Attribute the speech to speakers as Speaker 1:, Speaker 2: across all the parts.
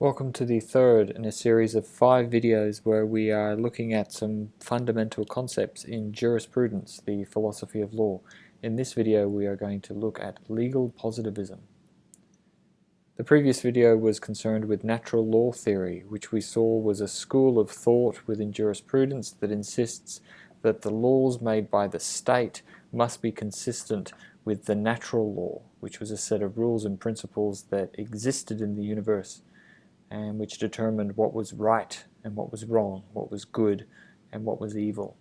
Speaker 1: Welcome to the third in a series of 5 videos where we are looking at some fundamental concepts in jurisprudence, the philosophy of law. In this video we are going to look at legal positivism. The previous video was concerned with natural law theory, which we saw was a school of thought within jurisprudence that insists that the laws made by the state must be consistent with the natural law, which was a set of rules and principles that existed in the universe, and which determined what was right and what was wrong, what was good and what was evil.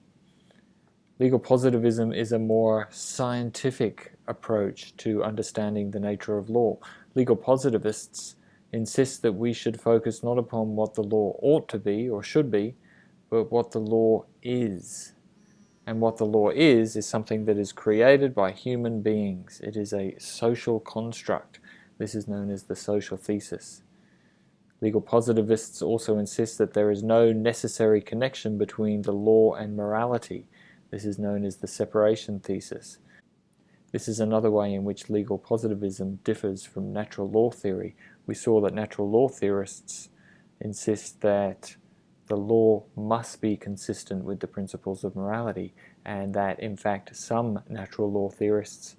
Speaker 1: Legal positivism is a more scientific approach to understanding the nature of law. Legal positivists insist that we should focus not upon what the law ought to be or should be, but what the law is. And what the law is something that is created by human beings. It is a social construct. This is known as the social thesis. Legal positivists also insist that there is no necessary connection between the law and morality. This is known as the separation thesis. This is another way in which legal positivism differs from natural law theory. We saw that natural law theorists insist that the law must be consistent with the principles of morality, and that in fact some natural law theorists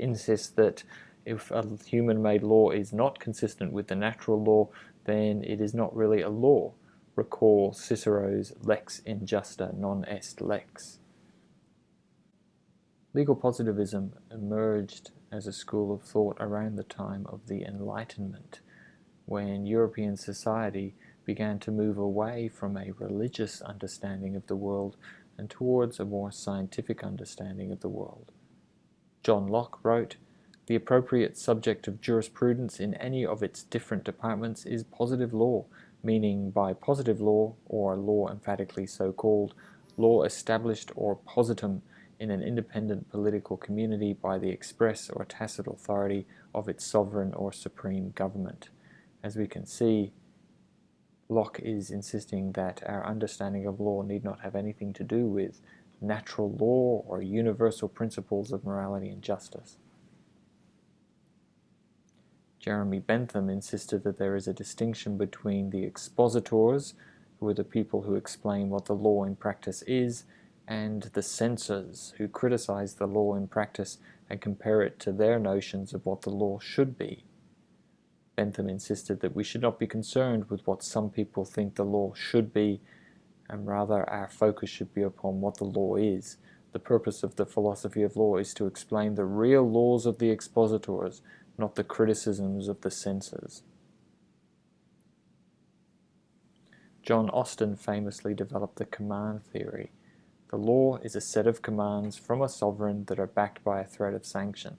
Speaker 1: insist that if a human-made law is not consistent with the natural law, then it is not really a law. Recall Cicero's lex injusta non est lex. Legal positivism emerged as a school of thought around the time of the Enlightenment, when European society began to move away from a religious understanding of the world and towards a more scientific understanding of the world. John Locke wrote, "The appropriate subject of jurisprudence in any of its different departments is positive law," meaning by positive law, or law emphatically so called, law established or positum in an independent political community by the express or tacit authority of its sovereign or supreme government. As we can see, Locke is insisting that our understanding of law need not have anything to do with natural law or universal principles of morality and justice. Jeremy Bentham insisted that there is a distinction between the expositors, who are the people who explain what the law in practice is, and the censors, who criticize the law in practice and compare it to their notions of what the law should be. Bentham insisted that we should not be concerned with what some people think the law should be, and rather our focus should be upon what the law is. The purpose of the philosophy of law is to explain the real laws of the expositors, not the criticisms of the censors. John Austin famously developed the command theory. The law is a set of commands from a sovereign that are backed by a threat of sanction.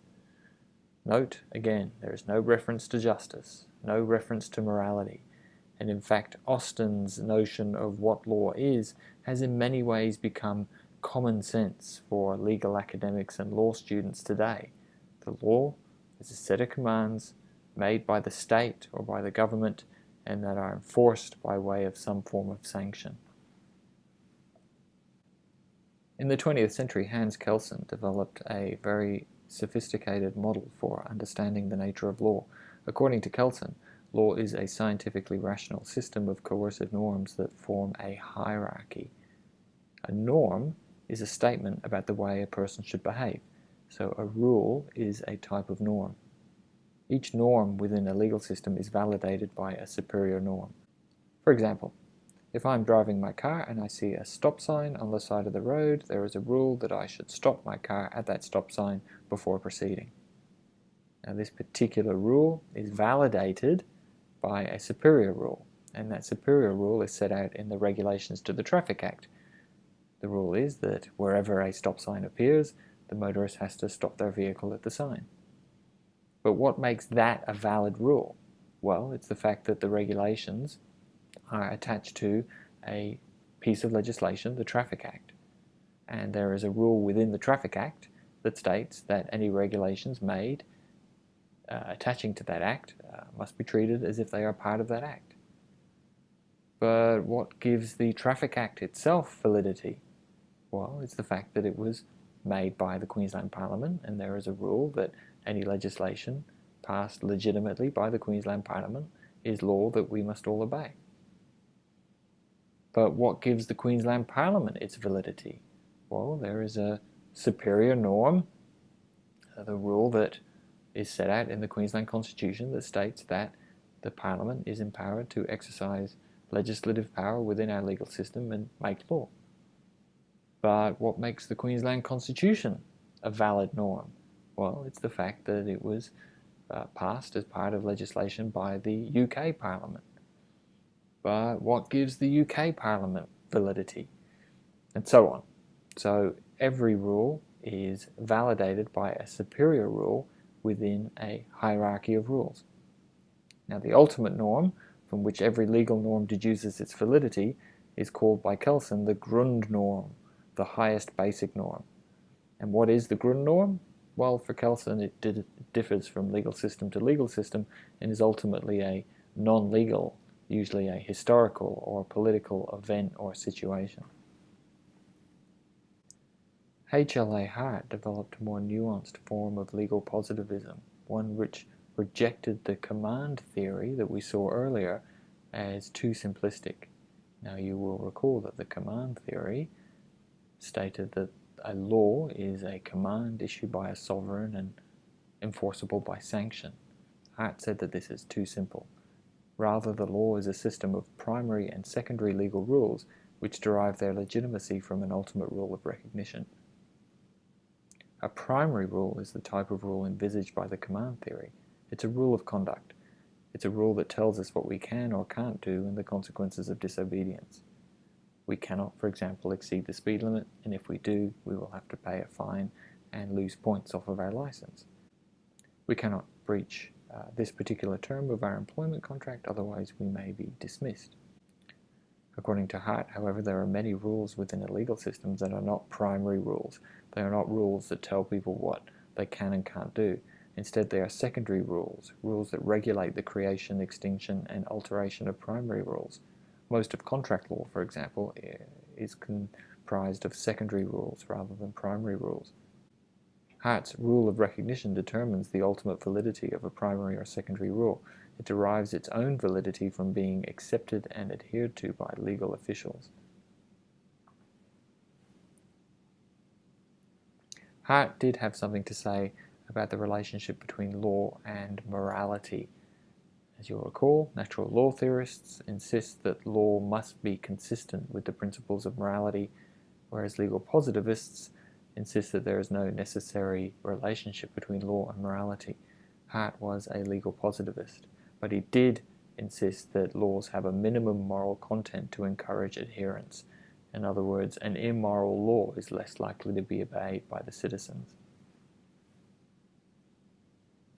Speaker 1: Note, again, there is no reference to justice, no reference to morality, and in fact Austin's notion of what law is has in many ways become common sense for legal academics and law students today. The law is a set of commands made by the state or by the government and that are enforced by way of some form of sanction. In the 20th century, Hans Kelsen developed a very sophisticated model for understanding the nature of law. According to Kelsen, law is a scientifically rational system of coercive norms that form a hierarchy. A norm is a statement about the way a person should behave. So a rule is a type of norm. Each norm within a legal system is validated by a superior norm. For example, if I'm driving my car and I see a stop sign on the side of the road, there is a rule that I should stop my car at that stop sign before proceeding. Now this particular rule is validated by a superior rule, and that superior rule is set out in the regulations to the Traffic Act. The rule is that wherever a stop sign appears, the motorist has to stop their vehicle at the sign. But what makes that a valid rule? Well, it's the fact that the regulations are attached to a piece of legislation, the Traffic Act. And there is a rule within the Traffic Act that states that any regulations made attaching to that act must be treated as if they are part of that act. But what gives the Traffic Act itself validity? Well, it's the fact that it was made by the Queensland Parliament, and there is a rule that any legislation passed legitimately by the Queensland Parliament is law that we must all obey. But what gives the Queensland Parliament its validity? Well, there is a superior norm, the rule that is set out in the Queensland Constitution that states that the Parliament is empowered to exercise legislative power within our legal system and make law. But what makes the Queensland Constitution a valid norm? Well, it's the fact that it was passed as part of legislation by the UK Parliament. But what gives the UK Parliament validity? And so on. So every rule is validated by a superior rule within a hierarchy of rules. Now, the ultimate norm, from which every legal norm deduces its validity, is called by Kelsen the Grundnorm, the highest basic norm. And what is the Grundnorm? Well, for Kelsen, it differs from legal system to legal system and is ultimately a non-legal, usually a historical or political event or situation. H.L.A. Hart developed a more nuanced form of legal positivism, one which rejected the command theory that we saw earlier as too simplistic. Now, you will recall that the command theory stated that a law is a command issued by a sovereign and enforceable by sanction. Hart said that this is too simple. Rather, the law is a system of primary and secondary legal rules which derive their legitimacy from an ultimate rule of recognition. A primary rule is the type of rule envisaged by the command theory. It's a rule of conduct. It's a rule that tells us what we can or can't do and the consequences of disobedience. We cannot, for example, exceed the speed limit, and if we do, we will have to pay a fine and lose points off of our license. We cannot breach this particular term of our employment contract, otherwise we may be dismissed. According to Hart, however, there are many rules within a legal system that are not primary rules. They are not rules that tell people what they can and can't do. Instead, they are secondary rules, rules that regulate the creation, extinction, and alteration of primary rules. Most of contract law, for example, is comprised of secondary rules rather than primary rules. Hart's rule of recognition determines the ultimate validity of a primary or secondary rule. It derives its own validity from being accepted and adhered to by legal officials. Hart did have something to say about the relationship between law and morality. As you'll recall, natural law theorists insist that law must be consistent with the principles of morality, whereas legal positivists insist that there is no necessary relationship between law and morality. Hart was a legal positivist, but he did insist that laws have a minimum moral content to encourage adherence. In other words, an immoral law is less likely to be obeyed by the citizens.